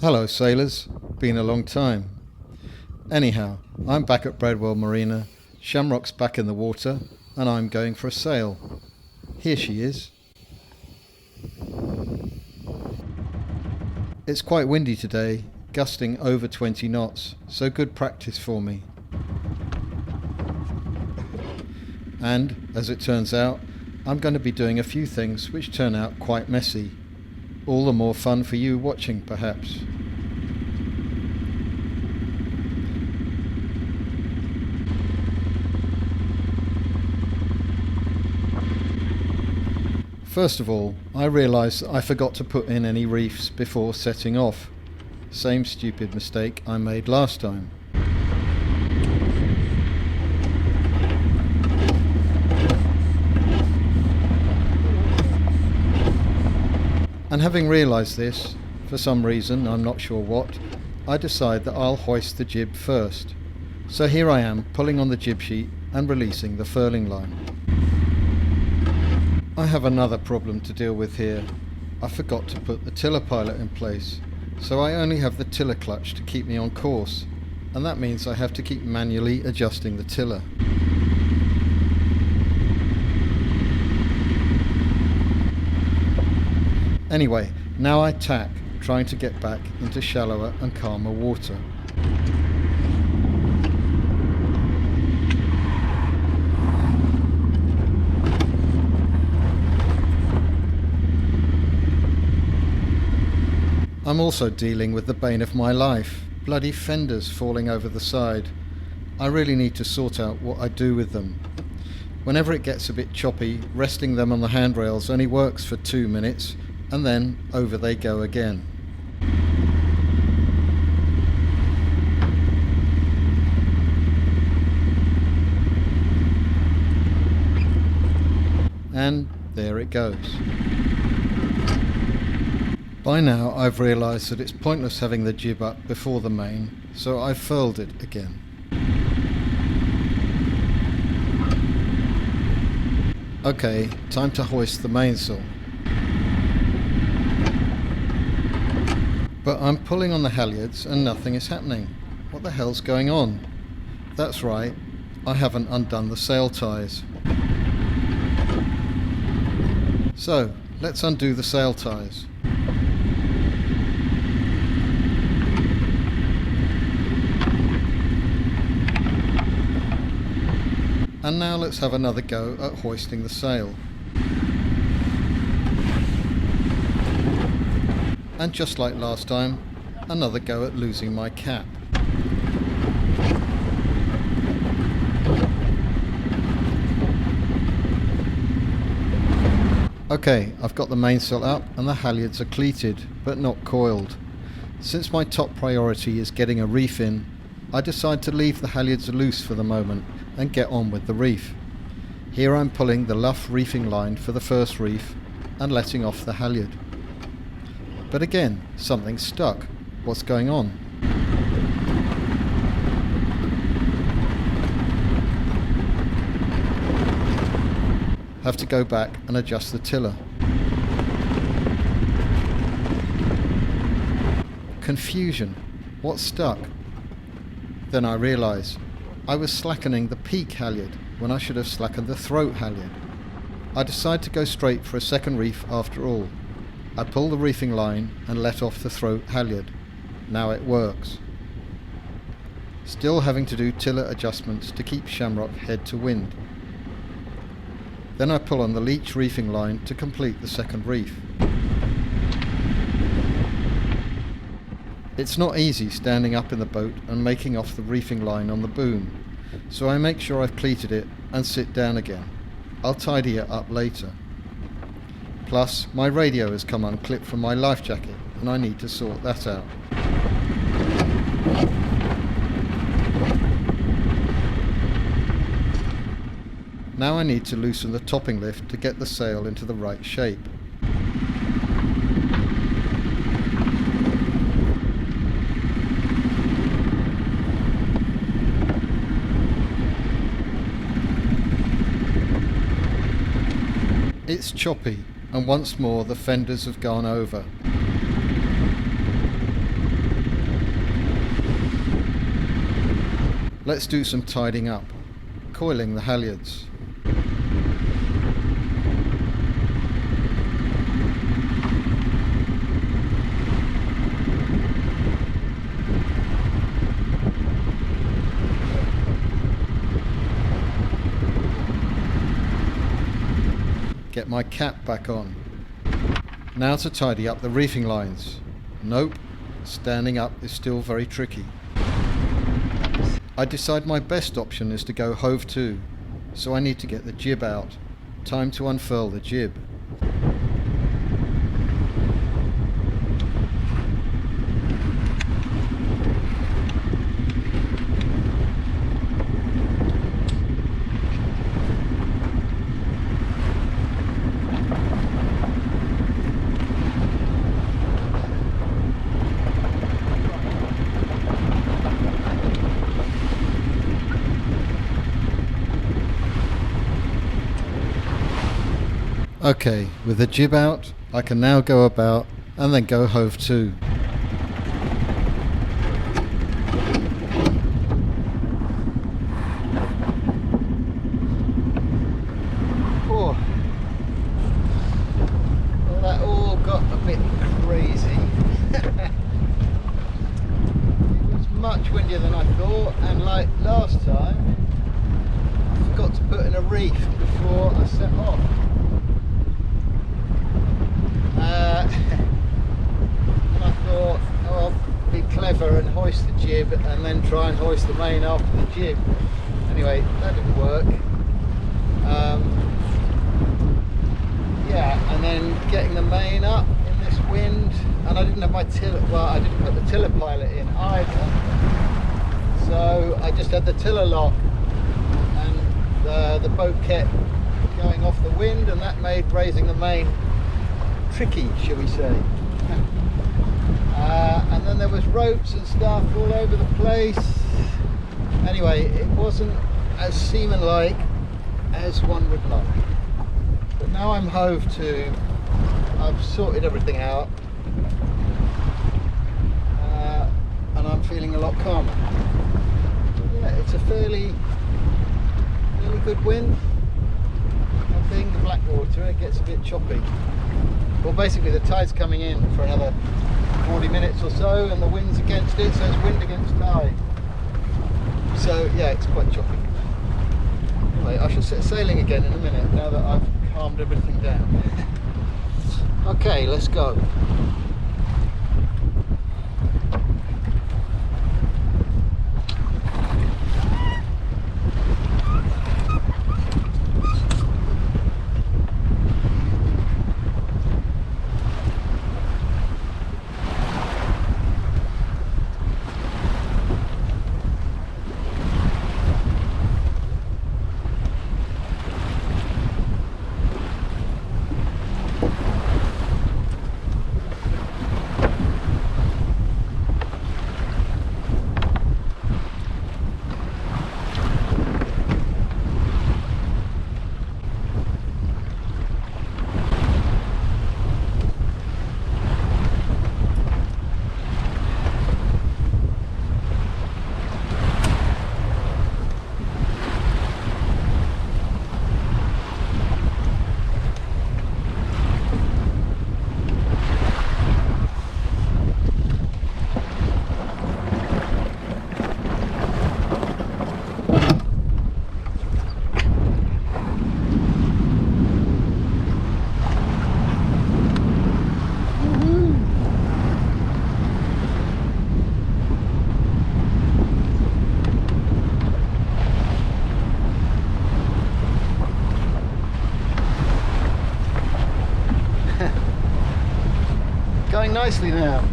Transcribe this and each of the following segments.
Hello sailors, been a long time. Anyhow, I'm back at Bradwell Marina, Shamrock's back in the water, and I'm going for a sail. Here she is. It's quite windy today, gusting over 20 knots, so good practice for me. And, as it turns out, I'm going to be doing a few things which turn out quite messy. All the more fun for you watching, perhaps. First of all, I realised that I forgot to put in any reefs before setting off. Same stupid mistake I made last time. And having realised this, for some reason, I'm not sure what, I decide that I'll hoist the jib first. So here I am, pulling on the jib sheet and releasing the furling line. I have another problem to deal with here. I forgot to put the tiller pilot in place, so I only have the tiller clutch to keep me on course, and that means I have to keep manually adjusting the tiller. Anyway, now I tack, trying to get back into shallower and calmer water. I'm also dealing with the bane of my life, bloody fenders falling over the side. I really need to sort out what I do with them. Whenever it gets a bit choppy, resting them on the handrails only works for 2 minutes, and then over they go again. And there it goes. By now I've realised that it's pointless having the jib up before the main, so I've furled it again. Okay, time to hoist the mainsail. But I'm pulling on the halyards and nothing is happening. What the hell's going on? That's right, I haven't undone the sail ties. So, let's undo the sail ties. And now let's have another go at hoisting the sail. And just like last time, another go at losing my cap. Okay, I've got the mainsail up and the halyards are cleated, but not coiled. Since my top priority is getting a reef in, I decide to leave the halyards loose for the moment and get on with the reef. Here I'm pulling the luff reefing line for the first reef and letting off the halyard. But again, something's stuck. What's going on? Have to go back and adjust the tiller. Confusion. What's stuck? Then I realise I was slackening the peak halyard when I should have slackened the throat halyard. I decide to go straight for a second reef after all. I pull the reefing line and let off the throat halyard. Now it works. Still having to do tiller adjustments to keep Shamrock head to wind. Then I pull on the leech reefing line to complete the second reef. It's not easy standing up in the boat and making off the reefing line on the boom, so I make sure I've cleated it and sit down again. I'll tidy it up later. Plus, my radio has come unclipped from my life jacket and I need to sort that out. Now I need to loosen the topping lift to get the sail into the right shape. It's choppy, and once more the fenders have gone over. Let's do some tidying up, coiling the halyards. Get my cap back on. Now to tidy up the reefing lines. Nope, standing up is still very tricky. I decide my best option is to go hove-to, so I need to get the jib out. Time to unfurl the jib. Okay, with the jib out, I can now go about and then go hove-to. Oh, well, that all got a bit crazy. It was much windier than I thought, and like last time, I forgot to put in a reef before I set off. And I thought, oh, I'll be clever and hoist the jib and then try and hoist the main after the jib. Anyway, that didn't work. Yeah, and then getting the main up in this wind, and I didn't have my tiller, well, I didn't put the tiller pilot in either. So I just had the tiller lock, and the boat kept going off the wind, and that made raising the main tricky, shall we say. And then there was ropes and stuff all over the place. Anyway, it wasn't as seaman-like as one would like. But now I'm hove-to, I've sorted everything out, and I'm feeling a lot calmer. But yeah, it's a fairly good wind. And being the Blackwater, it gets a bit choppy. Well, basically the tide's coming in for another 40 minutes or so, and the wind's against it, so it's wind against tide. So yeah, it's quite choppy. Anyway, I shall set sailing again in a minute, now that I've calmed everything down. Okay, let's go. Going nicely now.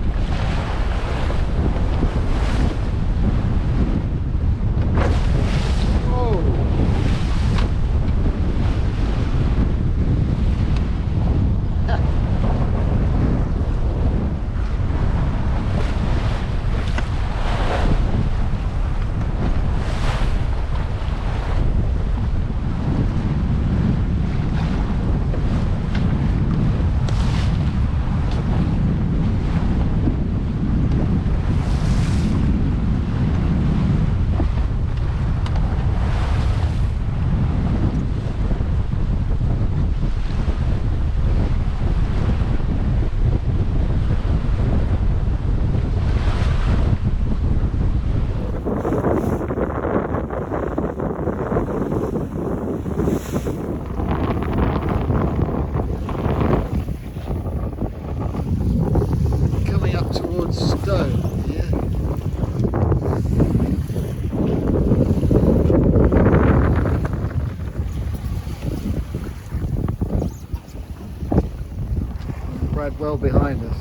well behind us.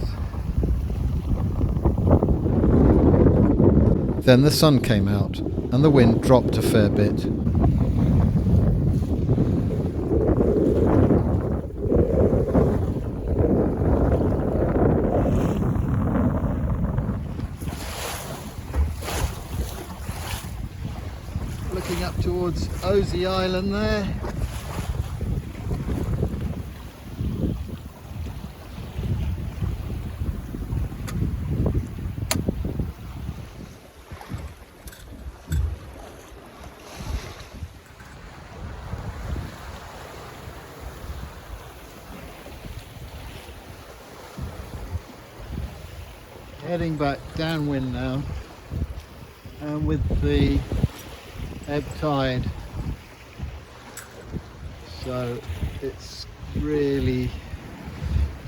Then the sun came out and the wind dropped a fair bit. Looking up towards Osey Island there. Heading back downwind now, and with the ebb tide, so it's really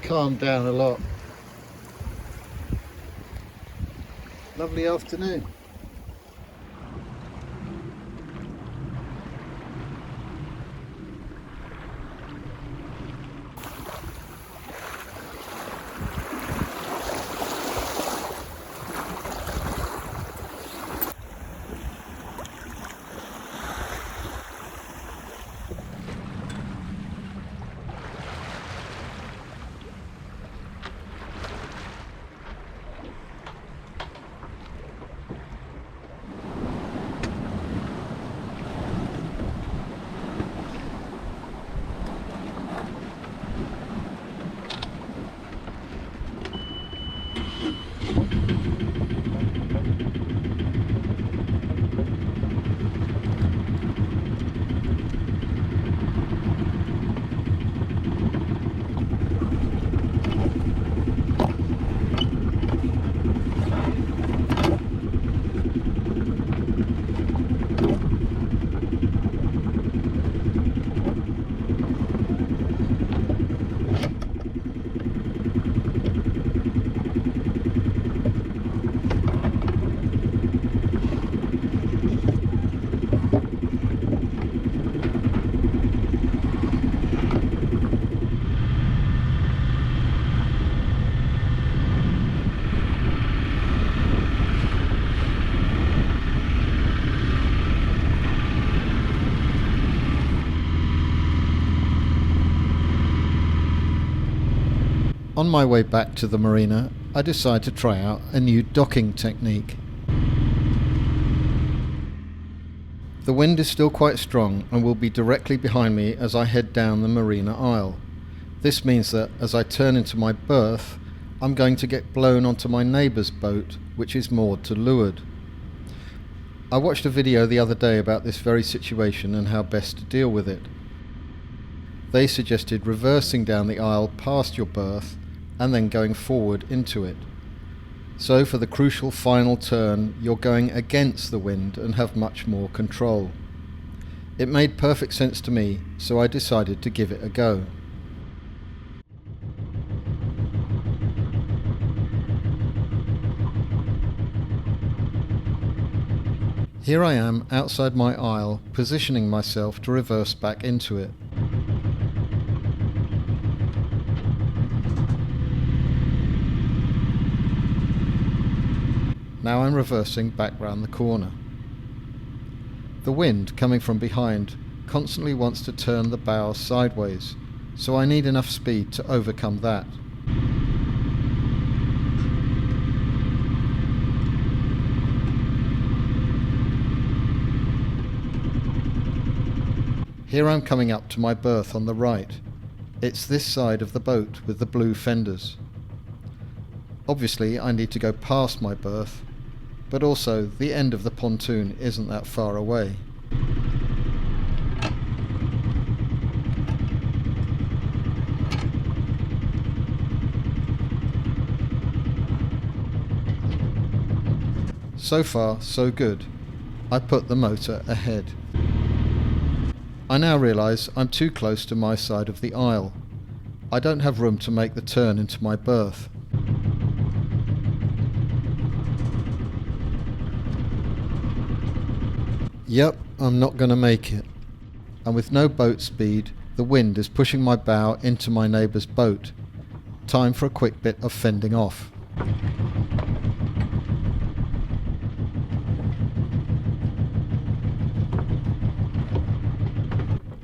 calmed down a lot. Lovely afternoon. On my way back to the marina, I decide to try out a new docking technique. The wind is still quite strong and will be directly behind me as I head down the marina aisle. This means that as I turn into my berth, I'm going to get blown onto my neighbour's boat, which is moored to leeward. I watched a video the other day about this very situation and how best to deal with it. They suggested reversing down the aisle past your berth and then going forward into it. So for the crucial final turn, you're going against the wind and have much more control. It made perfect sense to me, so I decided to give it a go. Here I am outside my aisle, positioning myself to reverse back into it. Now I'm reversing back round the corner. The wind coming from behind constantly wants to turn the bow sideways, so I need enough speed to overcome that. Here I'm coming up to my berth on the right. It's this side of the boat with the blue fenders. Obviously I need to go past my berth, but also the end of the pontoon isn't that far away. So far, so good. I put the motor ahead. I now realise I'm too close to my side of the aisle. I don't have room to make the turn into my berth. Yep, I'm not going to make it. And with no boat speed, the wind is pushing my bow into my neighbour's boat. time for a quick bit of fending off.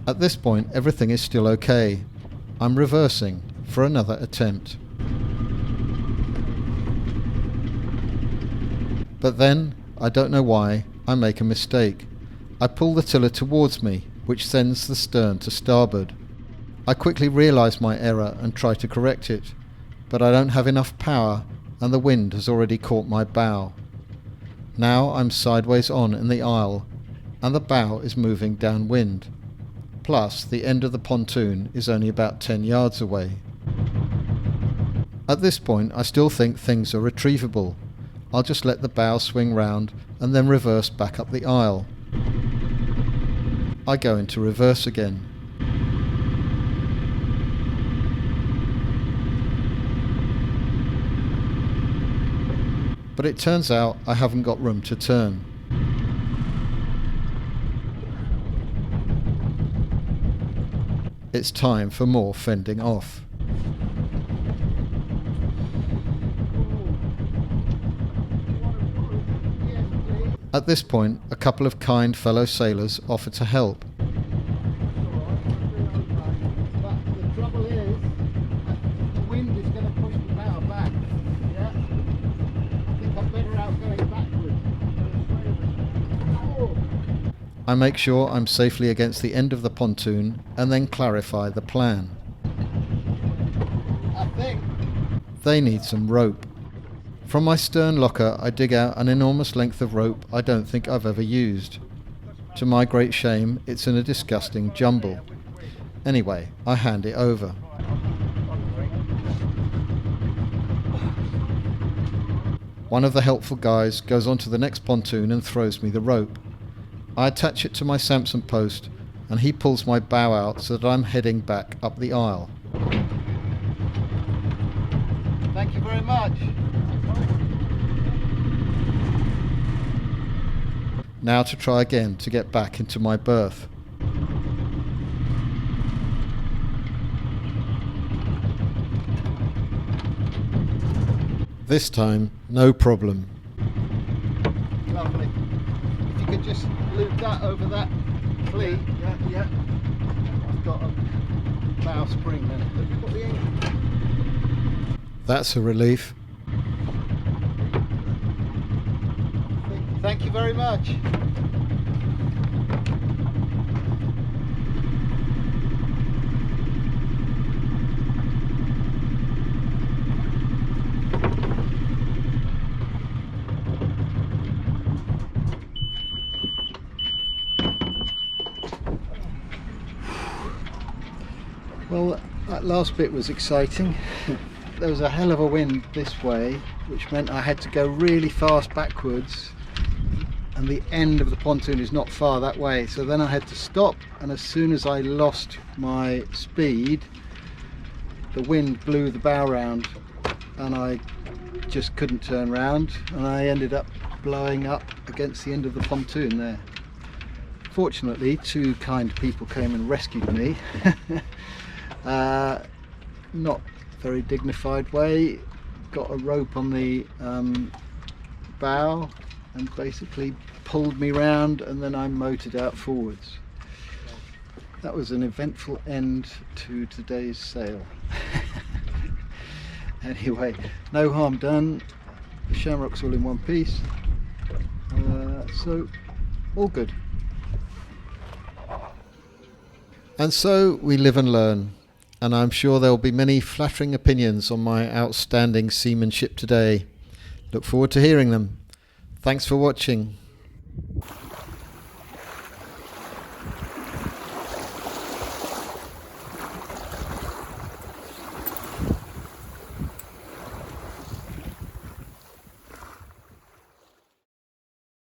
At this point, everything is still okay. I'm reversing for another attempt. But then, I don't know why, I make a mistake. I pull the tiller towards me, which sends the stern to starboard. I quickly realise my error and try to correct it, but I don't have enough power and the wind has already caught my bow. Now I'm sideways on in the aisle and the bow is moving downwind. Plus, the end of the pontoon is only about 10 yards away. At this point, I still think things are retrievable. I'll just let the bow swing round and then reverse back up the aisle. I go into reverse again. But it turns out I haven't got room to turn. It's time for more fending off. At this point, a couple of kind fellow sailors offer to help. But the trouble is, the wind is going to push the bow back. Yeah? I think I'm better out going backwards. I make sure I'm safely against the end of the pontoon and then clarify the plan. I think. They need some rope. From my stern locker I dig out an enormous length of rope I don't think I've ever used. To my great shame, it's in a disgusting jumble. Anyway, I hand it over. One of the helpful guys goes onto the next pontoon and throws me the rope. I attach it to my Samson post and he pulls my bow out so that I'm heading back up the aisle. Thank you very much. Now to try again to get back into my berth. This time, no problem. Lovely. If you could just loop that over that cleat. Yeah. I've got a bow spring then. Have you got the end? That's a relief. Thank you very much. Well, that last bit was exciting. There was a hell of a wind this way, which meant I had to go really fast backwards, and the end of the pontoon is not far that way, so then I had to stop, and as soon as I lost my speed, the wind blew the bow round and I just couldn't turn round, and I ended up blowing up against the end of the pontoon there. Fortunately, two kind people came and rescued me. Not very dignified way, got a rope on the bow and basically pulled me round, and then I motored out forwards. That was an eventful end to today's sail. Anyway, no harm done, the shamrock's all in one piece, so all good. And so we live and learn, and I'm sure there will be many flattering opinions on my outstanding seamanship today. Look forward to hearing them. Thanks for watching.